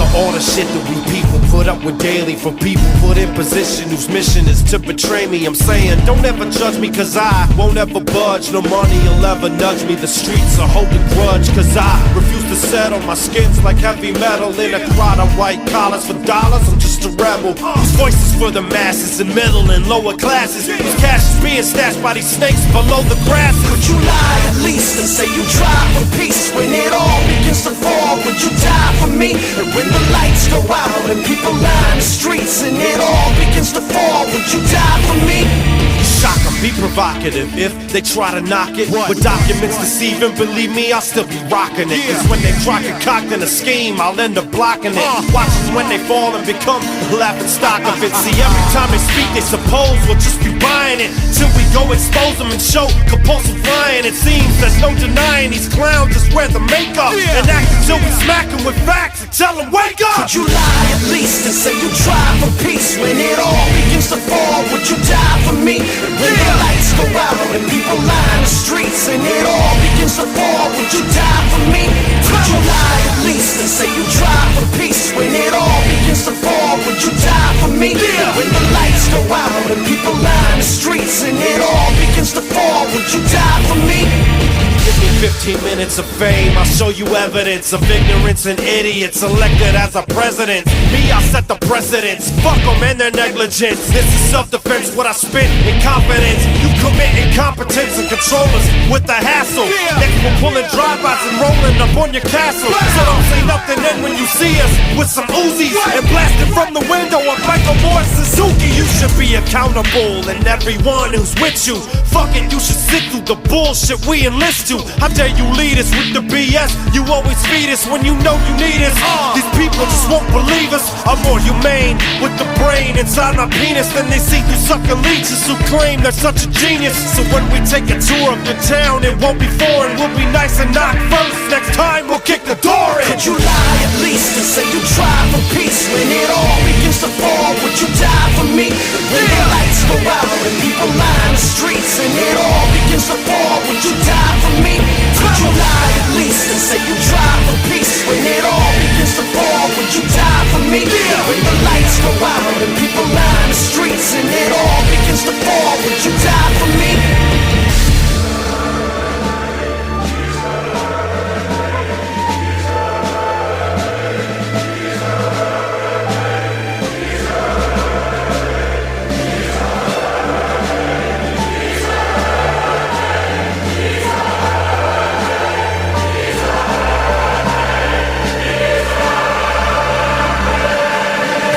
After all the shit that we people put up with daily, for people put in position whose mission is to betray me, I'm saying don't ever judge me, cause I won't ever budge. No money will ever nudge me. The streets are holding grudge, cause I refuse to settle. My skin's like heavy metal in a crowd of white collars. For dollars, I'm just a rebel whose voice is for the masses in middle and lower classes, whose cash is being stashed by these snakes below the grass. Could you lie at least and say you try for peace when it all begins to fall? Would you die for me? And when the lights go out and people line the streets and it all begins to fall, would you die for me? Shock 'em, be provocative if they try to knock it. With documents deceiving, believe me, I'll still be rocking it. Cause when they try concocting a scheme, I'll end up blocking it. Watching when they fall and become a laughing stock of it. See, every time they speak, they suppose we'll just be buying it. Till we go expose them and show compulsive lying. It seems there's no denying these clowns just wear the makeup and act until we smack them with facts and tell them wake up. Could you lie at least and say you try for peace when it all begins to fall? Would you die for me? When the lights go out and people line the streets and it all begins to fall, would you die for me? Could you lie at least and say you try for peace when it all begins to fall? Would you die for me? When the lights go out and people line the streets and it all begins to fall, would you die for me? Give me 15 minutes of fame, I'll show you evidence of ignorance and idiots elected as a president. Me, I'll set the precedence. Fuck them and their negligence. This is self-defense, what I spit in confidence. You commit incompetence and control us with the hassle. Next we're pulling drive-bys and rolling up on your castle. So don't say nothing then when you see us with some Uzis and blasting from the window of Michael Moore Suzuki. You should be accountable and everyone who's with you. Fuck it, you should sit through the bullshit we enlist to. How dare you lead us with the BS? You always feed us when you know you need us. These people just won't believe us. I'm more humane with the brain inside my penis than they see through sucker leeches who claim they're such a genius. So when we take a tour of the town, it won't be foreign. We'll be nice and knock first. Next time we'll kick the door in. Could you lie at least and say you try for peace when it all begins to fall? Would you die for me? When the lights go out and people line the streets and it all begins to fall, would you die for me? Could you lie at least and say you try for peace when it all begins to fall? Would you die for me? When the lights go out and people line the streets and it all begins to fall, would you die for me?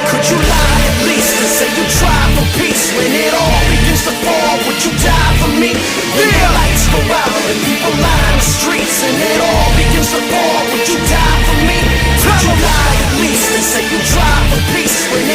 Could you lie at least and say you try for peace when it all begins to fall? Would you die for me? When the lights go out and people line the streets and it all begins to fall, would you die for me? Could you lie at least and say you try for peace when